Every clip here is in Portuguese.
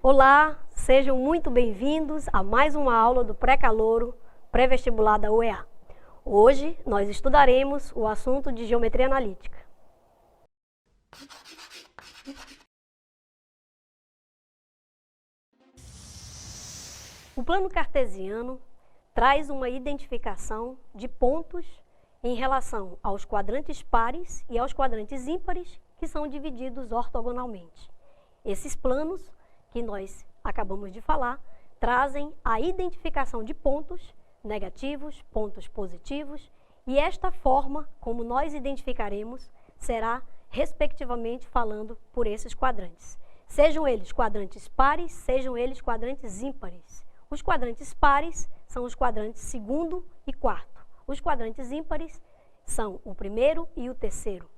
Olá, sejam muito bem-vindos a mais uma aula do Pré-Calouro Pré-Vestibular da UEA. Hoje nós estudaremos o assunto de geometria analítica. O plano cartesiano traz uma identificação de pontos em relação aos quadrantes pares e aos quadrantes ímpares, que são divididos ortogonalmente. Esses planos que nós acabamos de falar trazem a identificação de pontos negativos, pontos positivos, e esta forma como nós identificaremos será, respectivamente, falando por esses quadrantes. Sejam eles quadrantes pares, sejam eles quadrantes ímpares. Os quadrantes pares são os quadrantes segundo e quarto. Os quadrantes ímpares são o primeiro e o terceiro.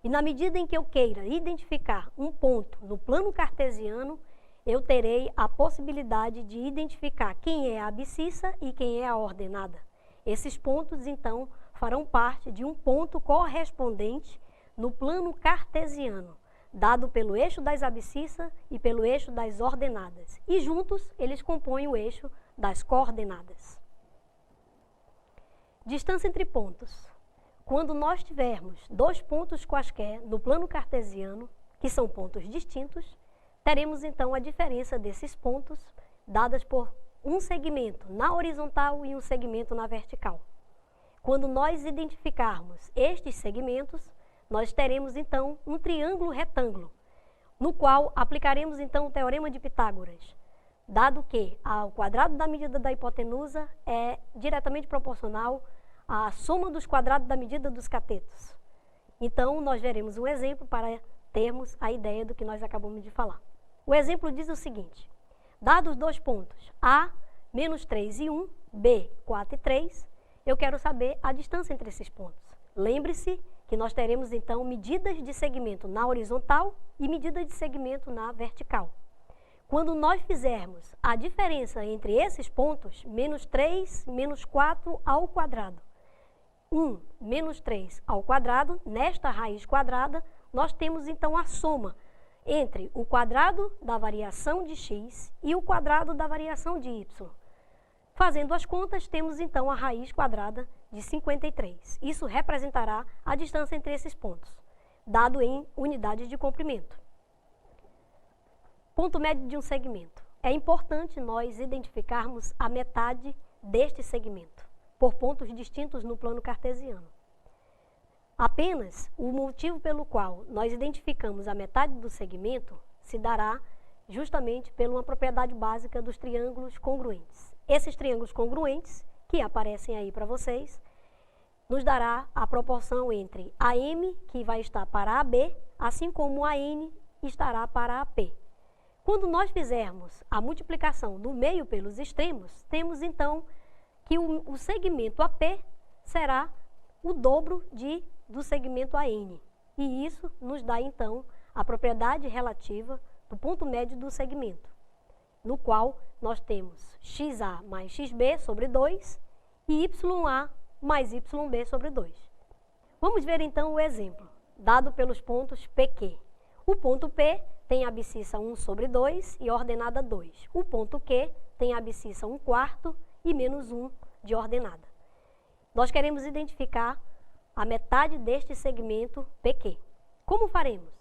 E na medida em que eu queira identificar um ponto no plano cartesiano, eu terei a possibilidade de identificar quem é a abscissa e quem é a ordenada. Esses pontos, então, farão parte de um ponto correspondente no plano cartesiano, dado pelo eixo das abscissas e pelo eixo das ordenadas. E juntos, eles compõem o eixo das coordenadas. Distância entre pontos. Quando nós tivermos dois pontos quaisquer no plano cartesiano, que são pontos distintos, teremos então a diferença desses pontos dadas por um segmento na horizontal e um segmento na vertical. Quando nós identificarmos estes segmentos, nós teremos então um triângulo retângulo, no qual aplicaremos então o teorema de Pitágoras, dado que o quadrado da medida da hipotenusa é diretamente proporcional à soma dos quadrados da medida dos catetos. Então, nós veremos um exemplo para termos a ideia do que nós acabamos de falar. O exemplo diz o seguinte: dados dois pontos, A, menos 3 e 1, B, 4 e 3, eu quero saber a distância entre esses pontos. Lembre-se que nós teremos, então, medidas de segmento na horizontal e medidas de segmento na vertical. Quando nós fizermos a diferença entre esses pontos, menos 3, menos 4 ao quadrado, 1 menos 3 ao quadrado, nesta raiz quadrada, nós temos, então, a soma entre o quadrado da variação de x e o quadrado da variação de y. Fazendo as contas, temos então a raiz quadrada de 53. Isso representará a distância entre esses pontos, dado em unidades de comprimento. Ponto médio de um segmento. É importante nós identificarmos a metade deste segmento, por pontos distintos no plano cartesiano. Apenas o motivo pelo qual nós identificamos a metade do segmento se dará justamente por uma propriedade básica dos triângulos congruentes. Esses triângulos congruentes, que aparecem aí para vocês, nos dará a proporção entre AM, que vai estar para AB, assim como AN estará para AP. Quando nós fizermos a multiplicação do meio pelos extremos, temos então que o segmento AP será o dobro do segmento AN. E isso nos dá, então, a propriedade relativa do ponto médio do segmento, no qual nós temos XA mais XB sobre 2 e YA mais YB sobre 2. Vamos ver, então, o exemplo, dado pelos pontos PQ. O ponto P tem abscissa 1 sobre 2 e ordenada 2. O ponto Q tem abscissa 1 quarto e menos 1 de ordenada. Nós queremos identificar a metade deste segmento PQ. Como faremos?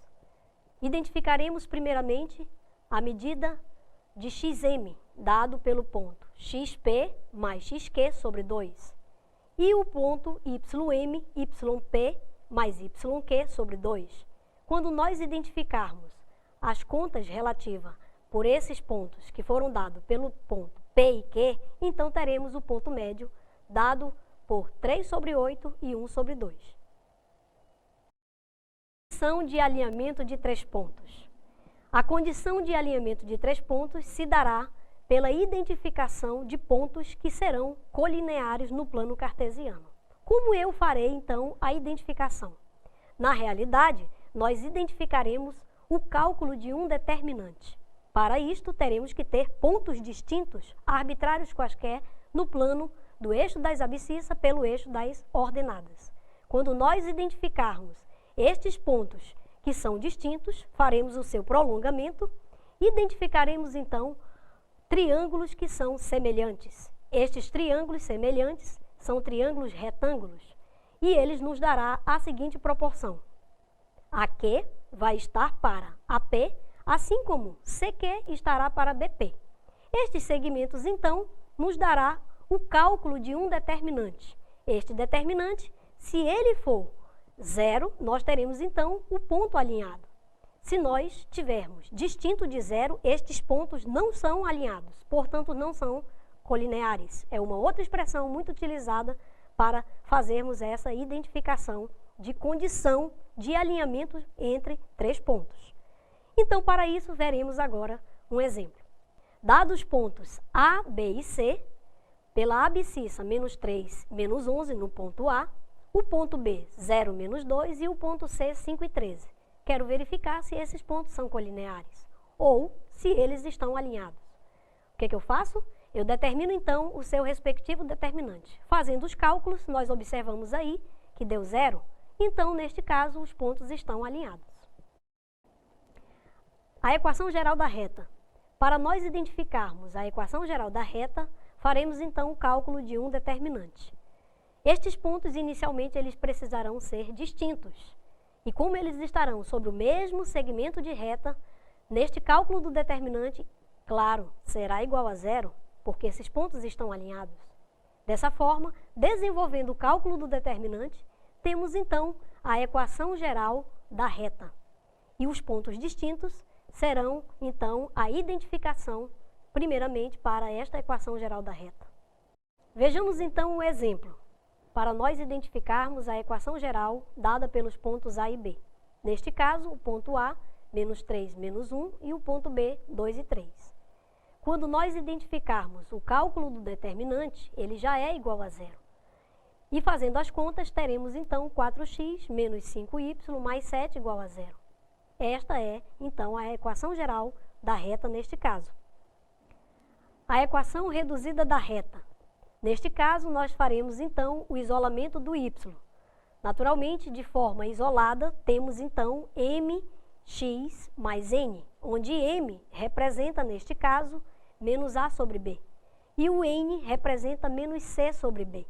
Identificaremos primeiramente a medida de XM, dado pelo ponto XP mais XQ sobre 2, e o ponto YM, YP mais YQ sobre 2. Quando nós identificarmos as contas relativas por esses pontos que foram dados pelo ponto P e Q, então teremos o ponto médio dado por 3 sobre 8 e 1 sobre 2. Condição de alinhamento de três pontos. A condição de alinhamento de três pontos se dará pela identificação de pontos que serão colineares no plano cartesiano. Como eu farei, então, a identificação? Na realidade, nós identificaremos o cálculo de um determinante. Para isto, teremos que ter pontos distintos, arbitrários quaisquer, no plano do eixo das abscissas pelo eixo das ordenadas. Quando nós identificarmos estes pontos que são distintos, faremos o seu prolongamento Identificaremos então triângulos que são semelhantes. Estes triângulos semelhantes são triângulos retângulos e eles nos dará a seguinte proporção. AQ vai estar para AP, assim como CQ estará para BP. Estes segmentos, então, nos dará o cálculo de um determinante. Este determinante, se ele for 0, nós teremos, então, o ponto alinhado. Se nós tivermos distinto de 0, estes pontos não são alinhados, portanto, não são colineares. É uma outra expressão muito utilizada para fazermos essa identificação de condição de alinhamento entre três pontos. Então, para isso, veremos agora um exemplo. Dados os pontos A, B e C, pela abscissa menos 3, menos 11 no ponto A, o ponto B 0, menos 2 e o ponto C 5 e 13. Quero verificar se esses pontos são colineares ou se eles estão alinhados. O que eu faço? Eu determino então o seu respectivo determinante. Fazendo os cálculos, nós observamos aí que deu 0, então neste caso os pontos estão alinhados. A equação geral da reta. Para nós identificarmos a equação geral da reta, faremos então o cálculo de um determinante. Estes pontos inicialmente eles precisarão ser distintos. E como eles estarão sobre o mesmo segmento de reta, neste cálculo do determinante, claro, será igual a 0, porque esses pontos estão alinhados. Dessa forma, desenvolvendo o cálculo do determinante, temos então a equação geral da reta. E os pontos distintos serão então a identificação, primeiramente, para esta equação geral da reta. Vejamos então um exemplo, para nós identificarmos a equação geral dada pelos pontos A e B. Neste caso, o ponto A, menos 3, menos 1, e o ponto B, 2 e 3. Quando nós identificarmos o cálculo do determinante, ele já é igual a 0. E fazendo as contas, teremos então 4x menos 5y mais 7 igual a 0. Esta é, então, a equação geral da reta neste caso. A equação reduzida da reta. Neste caso, nós faremos, então, o isolamento do y. Naturalmente, de forma isolada, temos, então, mx mais n, onde m representa, neste caso, menos a sobre b. E o n representa menos c sobre b.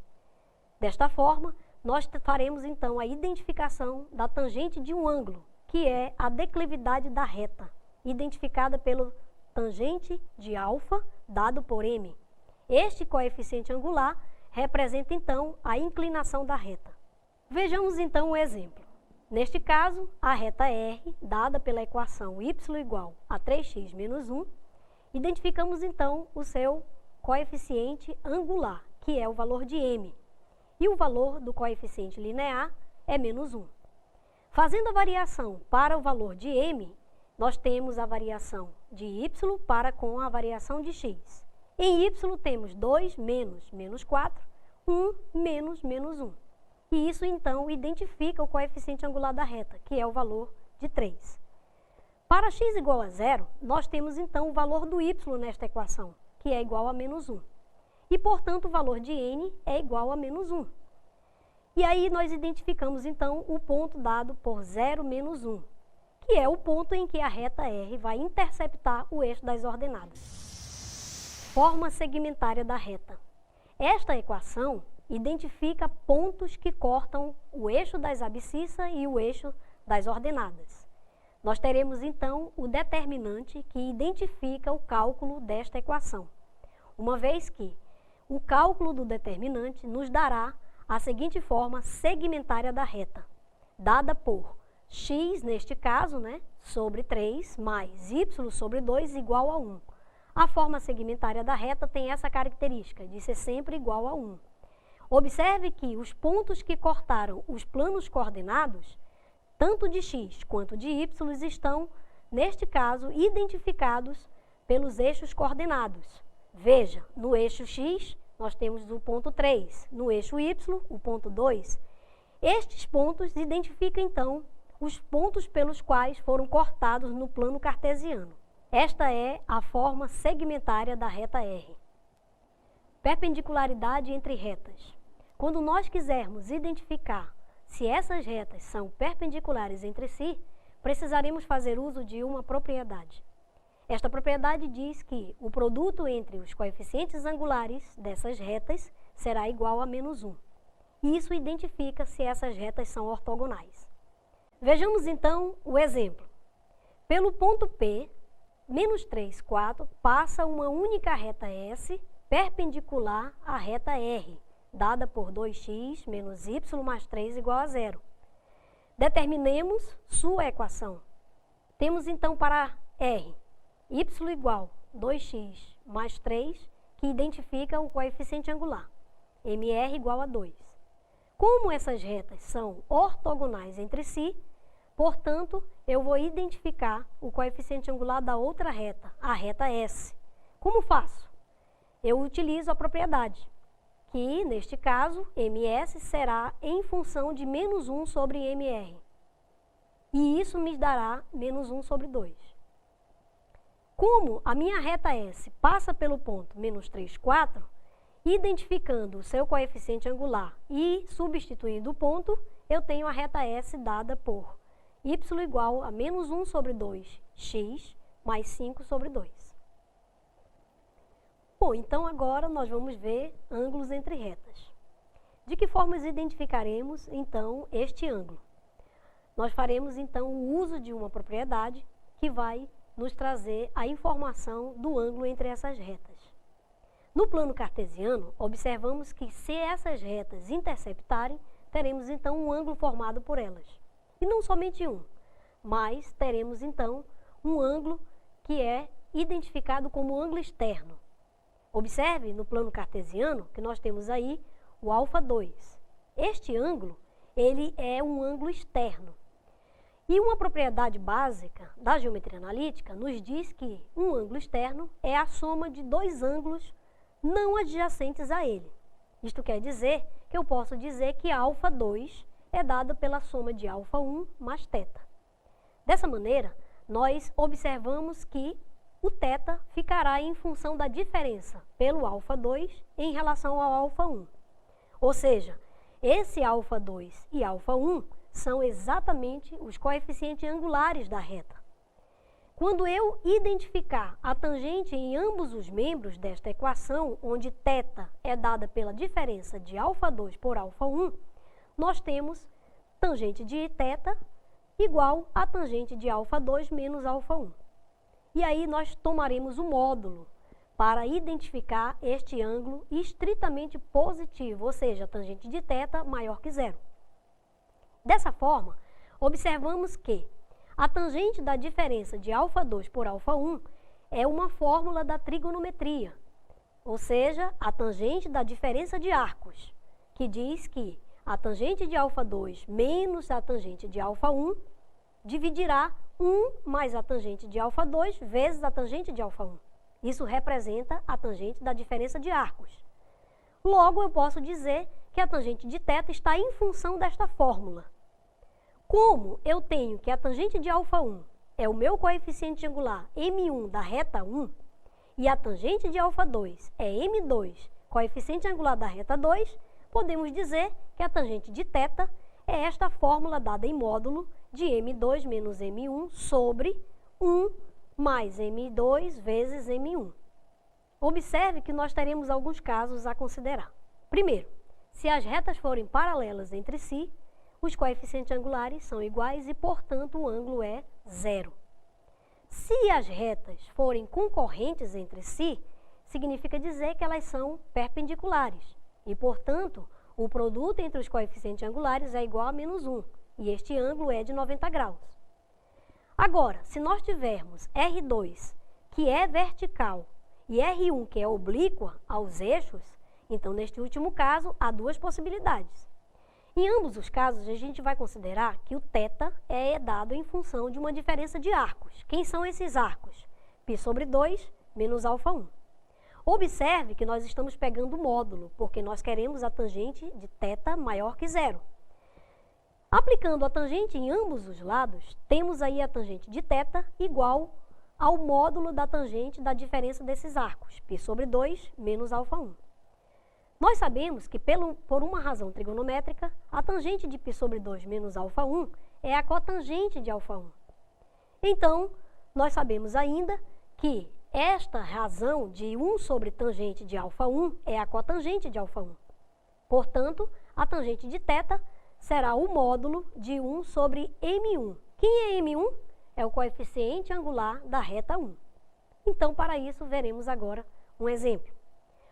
Desta forma, nós faremos, então, a identificação da tangente de um ângulo, que é a declividade da reta, identificada pelo tangente de alfa, dado por m. Este coeficiente angular representa, então, a inclinação da reta. Vejamos, então, o exemplo. Neste caso, a reta R, dada pela equação y igual a 3x menos 1, identificamos, então, o seu coeficiente angular, que é o valor de m. E o valor do coeficiente linear é menos 1. Fazendo a variação para o valor de m, nós temos a variação de y para com a variação de x. Em y temos 2 menos menos 4, 1 menos menos 1. E isso, então, identifica o coeficiente angular da reta, que é o valor de 3. Para x igual a 0, nós temos, então, o valor do y nesta equação, que é igual a menos 1. E, portanto, o valor de n é igual a menos 1. E aí nós identificamos, então, o ponto dado por 0, menos 1, que é o ponto em que a reta R vai interceptar o eixo das ordenadas. Forma segmentária da reta. Esta equação identifica pontos que cortam o eixo das abscissas e o eixo das ordenadas. Nós teremos, então, o determinante que identifica o cálculo desta equação, uma vez que o cálculo do determinante nos dará a seguinte forma segmentária da reta, dada por x, neste caso, sobre 3, mais y sobre 2 igual a 1. A forma segmentária da reta tem essa característica de ser sempre igual a 1. Observe que os pontos que cortaram os planos coordenados, tanto de x quanto de y, estão, neste caso, identificados pelos eixos coordenados. Veja, no eixo x, nós temos o ponto 3, no eixo y, o ponto 2. Estes pontos identificam, então, os pontos pelos quais foram cortados no plano cartesiano. Esta é a forma segmentária da reta R. Perpendicularidade entre retas. Quando nós quisermos identificar se essas retas são perpendiculares entre si, precisaremos fazer uso de uma propriedade. Esta propriedade diz que o produto entre os coeficientes angulares dessas retas será igual a menos 1. E isso identifica se essas retas são ortogonais. Vejamos então o exemplo. Pelo ponto P, menos 3, 4, passa uma única reta S perpendicular à reta R, dada por 2x menos y mais 3 igual a 0. Determinemos sua equação. Temos então para R, y igual 2x mais 3, que identifica o coeficiente angular, MR igual a 2. Como essas retas são ortogonais entre si, portanto, eu vou identificar o coeficiente angular da outra reta, a reta S. Como faço? Eu utilizo a propriedade, que, neste caso, MS será em função de menos 1 sobre MR. E isso me dará menos 1 sobre 2. Como a minha reta S passa pelo ponto menos 3, 4, identificando o seu coeficiente angular e substituindo o ponto, eu tenho a reta S dada por y igual a menos 1 sobre 2x mais 5 sobre 2. Bom, então agora nós vamos ver ângulos entre retas. De que formas identificaremos, então, este ângulo? Nós faremos, então, o uso de uma propriedade que vai nos trazer a informação do ângulo entre essas retas. No plano cartesiano, observamos que se essas retas interceptarem, teremos, então, um ângulo formado por elas. E não somente um, mas teremos, então, um ângulo que é identificado como ângulo externo. Observe no plano cartesiano que nós temos aí o α2. Este ângulo, ele é um ângulo externo. E uma propriedade básica da geometria analítica nos diz que um ângulo externo é a soma de dois ângulos não adjacentes a ele. Isto quer dizer que eu posso dizer que α2 é dado pela soma de α1 mais θ. Dessa maneira, nós observamos que o θ ficará em função da diferença pelo α2 em relação ao α1. Ou seja, esse α2 e α1 são exatamente os coeficientes angulares da reta. Quando eu identificar a tangente em ambos os membros desta equação, onde θ é dada pela diferença de α2 por α1, nós temos tangente de θ igual a tangente de α2 menos α1. E aí nós tomaremos o módulo para identificar este ângulo estritamente positivo, ou seja, a tangente de θ maior que zero. Dessa forma, observamos que a tangente da diferença de α2 por α1 é uma fórmula da trigonometria, ou seja, a tangente da diferença de arcos, que diz que a tangente de α2 menos a tangente de α1 dividirá 1 mais a tangente de α2 vezes a tangente de α1. Isso representa a tangente da diferença de arcos. Logo, eu posso dizer que a tangente de θ está em função desta fórmula. Como eu tenho que a tangente de α1 é o meu coeficiente angular M1 da reta 1, e a tangente de α2 é M2, coeficiente angular da reta 2, podemos dizer que a tangente de θ é esta fórmula dada em módulo de M2 menos M1 sobre 1 mais M2 vezes M1. Observe que nós teremos alguns casos a considerar. Primeiro, se as retas forem paralelas entre si, os coeficientes angulares são iguais e, portanto, o ângulo é zero. Se as retas forem concorrentes entre si, significa dizer que elas são perpendiculares e, portanto, o produto entre os coeficientes angulares é igual a menos 1, e este ângulo é de 90 graus. Agora, se nós tivermos R2, que é vertical, e R1, que é oblíqua aos eixos, então, neste último caso, há duas possibilidades. Em ambos os casos, a gente vai considerar que o θ é dado em função de uma diferença de arcos. Quem são esses arcos? π sobre 2 menos α1. Observe que nós estamos pegando o módulo, porque nós queremos a tangente de θ maior que zero. Aplicando a tangente em ambos os lados, temos aí a tangente de θ igual ao módulo da tangente da diferença desses arcos, π sobre 2 menos α1. Nós sabemos que, por uma razão trigonométrica, a tangente de π sobre 2 menos α1 é a cotangente de α1. Então, nós sabemos ainda que esta razão de 1 sobre tangente de α1 é a cotangente de α1. Portanto, a tangente de θ será o módulo de 1 sobre M1. Quem é M1? É o coeficiente angular da reta 1. Então, para isso, veremos agora um exemplo.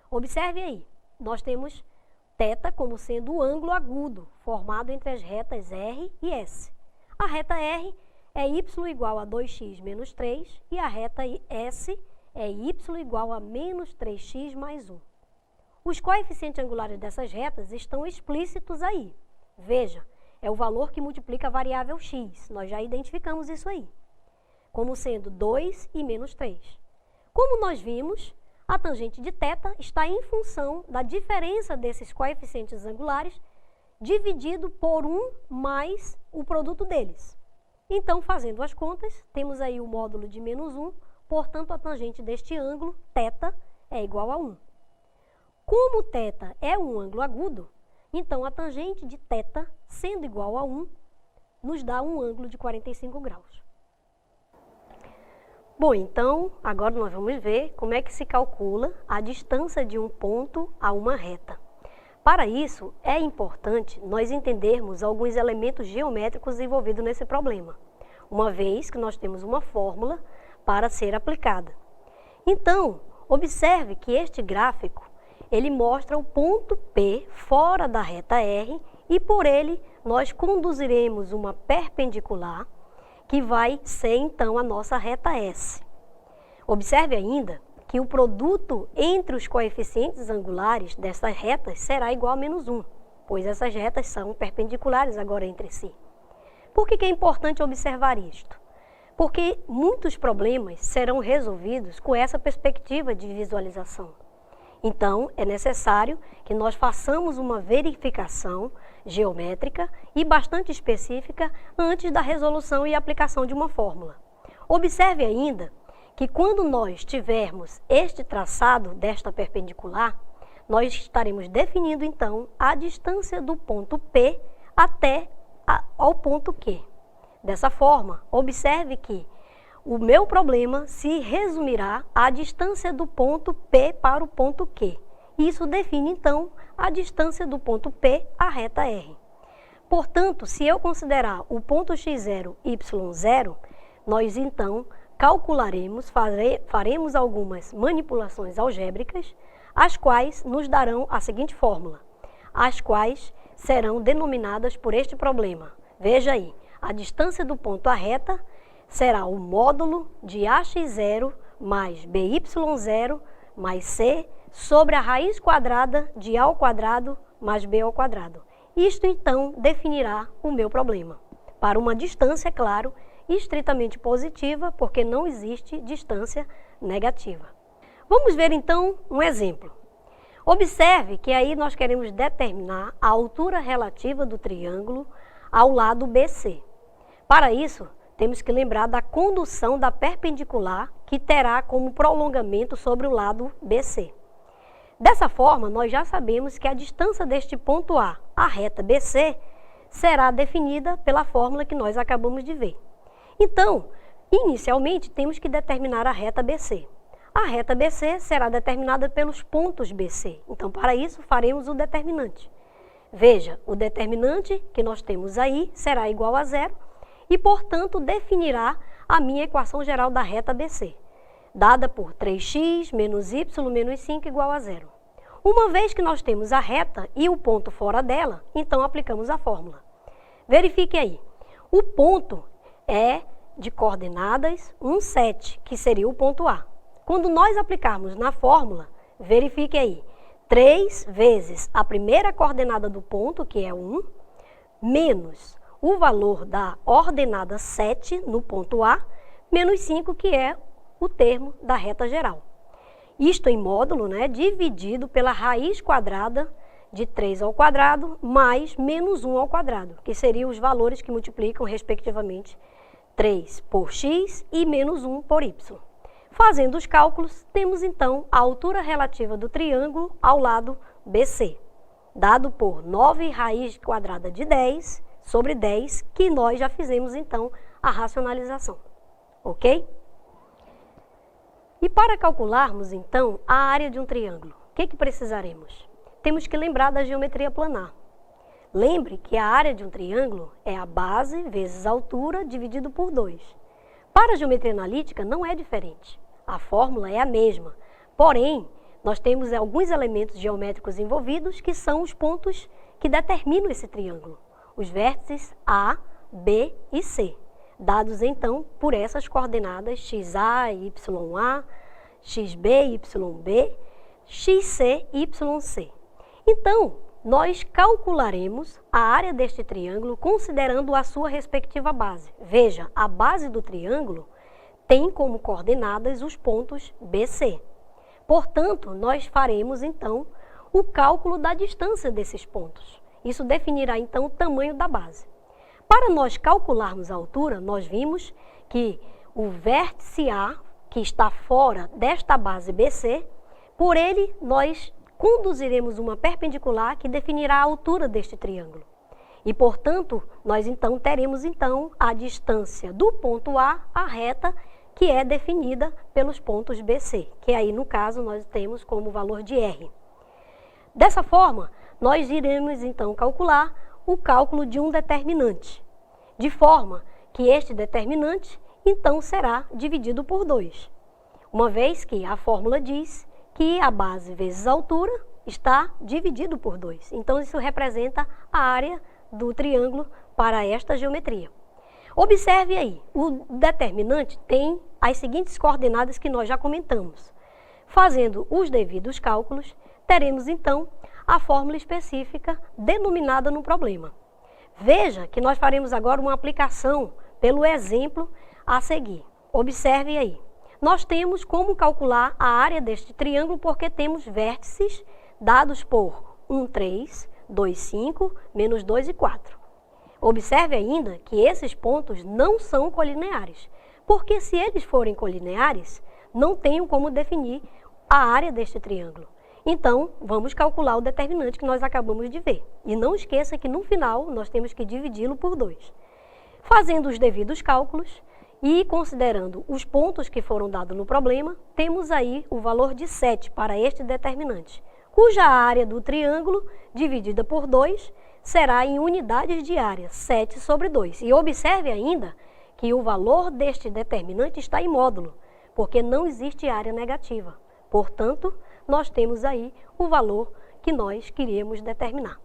Observe aí, nós temos θ como sendo o ângulo agudo formado entre as retas R e S. A reta R é y igual a 2x menos 3 e a reta S é y igual a menos 3x mais 1. Os coeficientes angulares dessas retas estão explícitos aí. Veja, é o valor que multiplica a variável x. Nós já identificamos isso aí, como sendo 2 e menos 3. Como nós vimos, a tangente de θ está em função da diferença desses coeficientes angulares dividido por 1 mais o produto deles. Então, fazendo as contas, temos aí o módulo de menos 1, portanto, a tangente deste ângulo, θ, é igual a 1. Como θ é um ângulo agudo, então a tangente de θ, sendo igual a 1, nos dá um ângulo de 45 graus. Bom, então, agora nós vamos ver como é que se calcula a distância de um ponto a uma reta. Para isso, é importante nós entendermos alguns elementos geométricos envolvidos nesse problema, uma vez que nós temos uma fórmula para ser aplicada. Então, observe que este gráfico, ele mostra o ponto P fora da reta R e por ele nós conduziremos uma perpendicular que vai ser então a nossa reta S. Observe ainda que o produto entre os coeficientes angulares dessas retas será igual a menos 1, pois essas retas são perpendiculares agora entre si. Por que é importante observar isto? Porque muitos problemas serão resolvidos com essa perspectiva de visualização. Então, é necessário que nós façamos uma verificação geométrica e bastante específica antes da resolução e aplicação de uma fórmula. Observe ainda que quando nós tivermos este traçado desta perpendicular, nós estaremos definindo então a distância do ponto P até ao ponto Q. Dessa forma, observe que o meu problema se resumirá à distância do ponto P para o ponto Q. Isso define então a distância do ponto P à reta R. Portanto, se eu considerar o ponto x0, y0, nós então calcularemos, faremos algumas manipulações algébricas, as quais nos darão a seguinte fórmula, as quais serão denominadas por este problema. Veja aí, a distância do ponto à reta será o módulo de ax0 mais by0 mais c sobre a raiz quadrada de a ao quadrado mais b ao quadrado. Isto então definirá o meu problema. Para uma distância, claro, estritamente positiva, porque não existe distância negativa. Vamos ver então um exemplo. Observe que aí nós queremos determinar a altura relativa do triângulo ao lado BC. Para isso, temos que lembrar da condução da perpendicular que terá como prolongamento sobre o lado BC. Dessa forma, nós já sabemos que a distância deste ponto A à reta BC será definida pela fórmula que nós acabamos de ver. Então, inicialmente, temos que determinar a reta BC. A reta BC será determinada pelos pontos BC. Então, para isso, faremos o determinante. Veja, o determinante que nós temos aí será igual a 0 e, portanto, definirá a minha equação geral da reta BC, dada por 3x menos y menos 5 igual a 0. Uma vez que nós temos a reta e o ponto fora dela, então aplicamos a fórmula. Verifique aí, o ponto é de coordenadas 1, 7, que seria o ponto A. Quando nós aplicarmos na fórmula, verifique aí, 3 vezes a primeira coordenada do ponto, que é 1, menos o valor da ordenada 7 no ponto A, menos 5, que é o termo da reta geral. Isto em módulo, dividido pela raiz quadrada de 3 ao quadrado mais menos 1 ao quadrado, que seriam os valores que multiplicam, respectivamente, 3 por x e menos 1 por y. Fazendo os cálculos, temos então a altura relativa do triângulo ao lado BC, dado por 9 raiz quadrada de 10 sobre 10, que nós já fizemos então a racionalização. Ok? E para calcularmos, então, a área de um triângulo, o que precisaremos? Temos que lembrar da geometria planar. Lembre que a área de um triângulo é a base vezes a altura dividido por 2. Para a geometria analítica não é diferente. A fórmula é a mesma. Porém, nós temos alguns elementos geométricos envolvidos que são os pontos que determinam esse triângulo. Os vértices A, B e C, dados então por essas coordenadas XA, YA, XB, YB, XC e YC. Então, nós calcularemos a área deste triângulo considerando a sua respectiva base. Veja, a base do triângulo tem como coordenadas os pontos BC. Portanto, nós faremos então o cálculo da distância desses pontos. Isso definirá então o tamanho da base. Para nós calcularmos a altura, nós vimos que o vértice A, que está fora desta base BC, por ele nós conduziremos uma perpendicular que definirá a altura deste triângulo. E, portanto, nós então teremos então a distância do ponto A à reta, que é definida pelos pontos BC, que aí no caso nós temos como valor de R. Dessa forma, nós iremos então calcular o cálculo de um determinante, de forma que este determinante então será dividido por 2, uma vez que a fórmula diz que a base vezes a altura está dividido por 2. Então, isso representa a área do triângulo para esta geometria. Observe aí, o determinante tem as seguintes coordenadas que nós já comentamos. Fazendo os devidos cálculos, teremos então a fórmula específica denominada no problema. Veja que nós faremos agora uma aplicação pelo exemplo a seguir. Observe aí. Nós temos como calcular a área deste triângulo porque temos vértices dados por 1, 3, 2, 5, menos 2 e 4. Observe ainda que esses pontos não são colineares, porque se eles forem colineares, não tenho como definir a área deste triângulo. Então, vamos calcular o determinante que nós acabamos de ver. E não esqueça que no final nós temos que dividi-lo por 2. Fazendo os devidos cálculos e considerando os pontos que foram dados no problema, temos aí o valor de 7 para este determinante, cuja área do triângulo, dividida por 2, será em unidades de área, 7 sobre 2. E observe ainda que o valor deste determinante está em módulo, porque não existe área negativa. Portanto, nós temos aí o valor que nós queríamos determinar.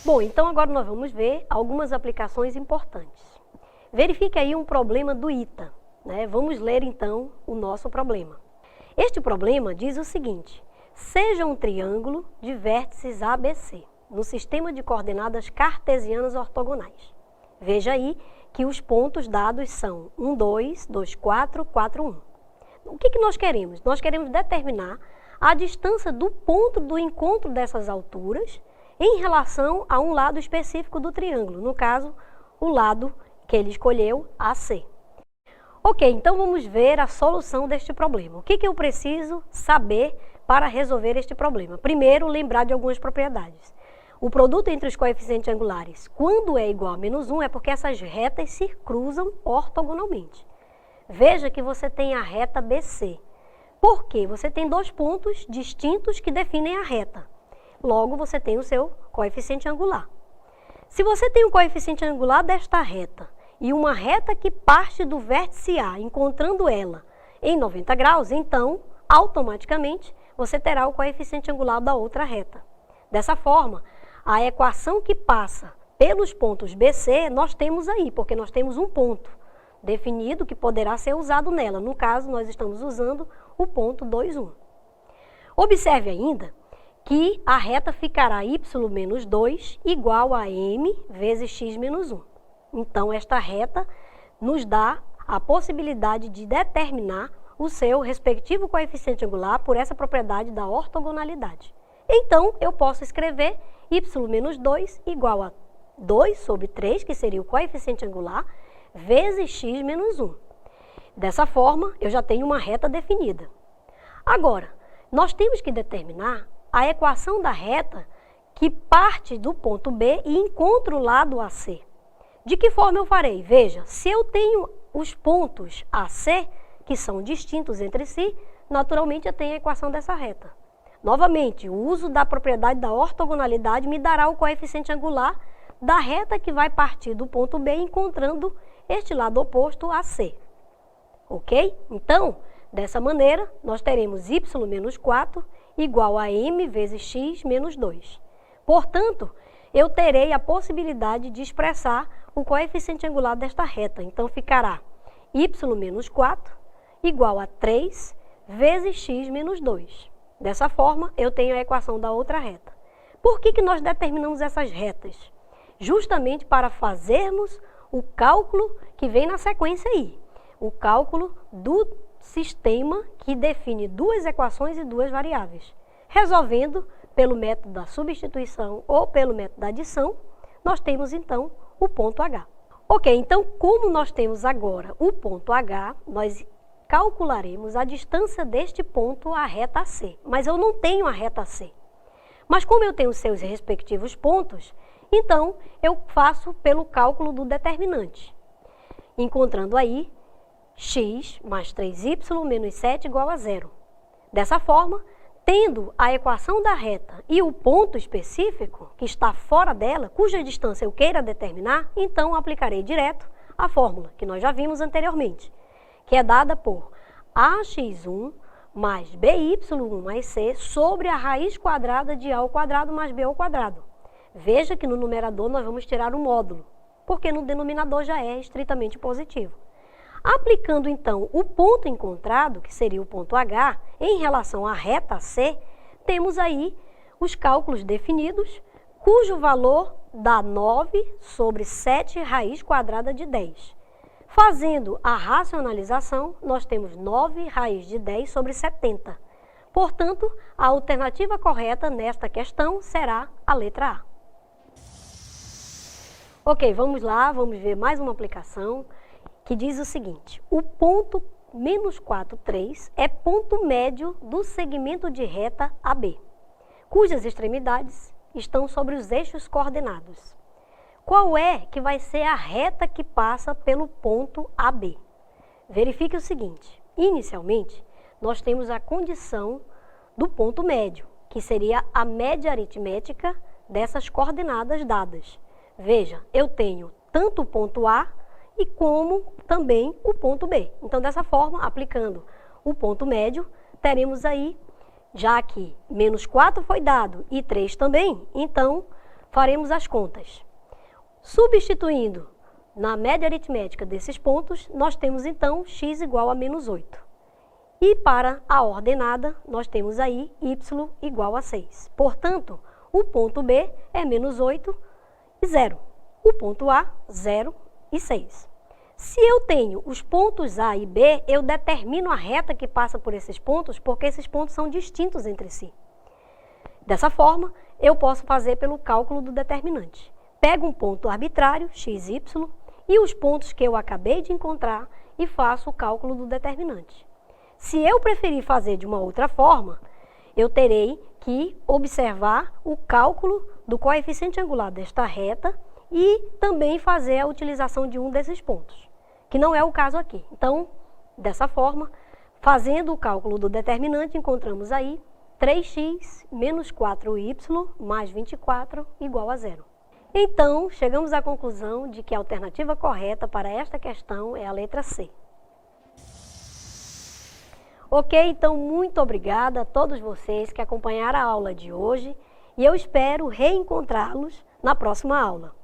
Bom, então agora nós vamos ver algumas aplicações importantes. Verifique aí um problema do ITA, né? Vamos ler então o nosso problema. Este problema diz o seguinte: seja um triângulo de vértices ABC, no sistema de coordenadas cartesianas ortogonais. Veja aí que os pontos dados são 1, 2, 2, 4, 4, 1. O que nós queremos? Nós queremos determinar a distância do ponto do encontro dessas alturas em relação a um lado específico do triângulo, no caso, o lado que ele escolheu, AC. Ok, então vamos ver a solução deste problema. O que eu preciso saber para resolver este problema? Primeiro, lembrar de algumas propriedades. O produto entre os coeficientes angulares, quando é igual a menos 1, é porque essas retas se cruzam ortogonalmente. Veja que você tem a reta BC. Por quê? Você tem dois pontos distintos que definem a reta. Logo, você tem o seu coeficiente angular. Se você tem um coeficiente angular desta reta e uma reta que parte do vértice A, encontrando ela em 90 graus, então, automaticamente, você terá o coeficiente angular da outra reta. Dessa forma, a equação que passa pelos pontos BC, nós temos aí, porque nós temos um ponto definido que poderá ser usado nela. No caso, nós estamos usando o ponto 2, 1. Observe ainda que a reta ficará y menos 2 igual a m vezes x menos 1. Então, esta reta nos dá a possibilidade de determinar o seu respectivo coeficiente angular por essa propriedade da ortogonalidade. Então, eu posso escrever y menos 2 igual a 2 sobre 3, que seria o coeficiente angular, vezes x menos 1. Dessa forma, eu já tenho uma reta definida. Agora, nós temos que determinar a equação da reta que parte do ponto B e encontra o lado AC. De que forma eu farei? Veja, se eu tenho os pontos AC, que são distintos entre si, naturalmente eu tenho a equação dessa reta. Novamente, o uso da propriedade da ortogonalidade me dará o coeficiente angular da reta que vai partir do ponto B encontrando este lado oposto AC. Ok? Então, dessa maneira, nós teremos y menos 4 igual a m vezes x menos 2. Portanto, eu terei a possibilidade de expressar o coeficiente angular desta reta. Então, ficará y menos 4 igual a 3 vezes x menos 2. Dessa forma, eu tenho a equação da outra reta. Por que nós determinamos essas retas? Justamente para fazermos o cálculo que vem na sequência aí. O cálculo do sistema que define duas equações e duas variáveis. Resolvendo pelo método da substituição ou pelo método da adição, nós temos então o ponto H. Ok, então como nós temos agora o ponto H, nós calcularemos a distância deste ponto à reta AC. Mas eu não tenho a reta AC. Mas como eu tenho seus respectivos pontos, então eu faço pelo cálculo do determinante. Encontrando aí x mais 3y menos 7 igual a 0. Dessa forma, tendo a equação da reta e o ponto específico, que está fora dela, cuja distância eu queira determinar, então aplicarei direto a fórmula que nós já vimos anteriormente, que é dada por ax1 mais by1 mais c sobre a raiz quadrada de a ao quadrado mais b ao quadrado. Veja que no numerador nós vamos tirar o módulo, porque no denominador já é estritamente positivo. Aplicando então o ponto encontrado, que seria o ponto H, em relação à reta C, temos aí os cálculos definidos, cujo valor dá 9 sobre 7 raiz quadrada de 10. Fazendo a racionalização, nós temos 9 raiz de 10 sobre 70. Portanto, a alternativa correta nesta questão será a letra A. Ok, vamos lá, vamos ver mais uma aplicação que diz o seguinte: o ponto menos 4, 3 é ponto médio do segmento de reta AB, cujas extremidades estão sobre os eixos coordenados. Qual é que vai ser a reta que passa pelo ponto AB? Verifique o seguinte: inicialmente, nós temos a condição do ponto médio, que seria a média aritmética dessas coordenadas dadas. Veja, eu tenho tanto o ponto A e como também o ponto B. Então, dessa forma, aplicando o ponto médio, teremos aí, já que menos 4 foi dado e 3 também, então faremos as contas. Substituindo na média aritmética desses pontos, nós temos então x igual a menos 8. E para a ordenada, nós temos aí y igual a 6. Portanto, o ponto B é menos 8 e 0. O ponto A, 0 e 6. Se eu tenho os pontos A e B, eu determino a reta que passa por esses pontos, porque esses pontos são distintos entre si. Dessa forma, eu posso fazer pelo cálculo do determinante. Pego um ponto arbitrário, x, y, e os pontos que eu acabei de encontrar e faço o cálculo do determinante. Se eu preferir fazer de uma outra forma, eu terei que observar o cálculo do coeficiente angular desta reta e também fazer a utilização de um desses pontos, que não é o caso aqui. Então, dessa forma, fazendo o cálculo do determinante, encontramos aí 3x menos 4y mais 24 igual a 0. Então, chegamos à conclusão de que a alternativa correta para esta questão é a letra C. Ok, então muito obrigada a todos vocês que acompanharam a aula de hoje e eu espero reencontrá-los na próxima aula.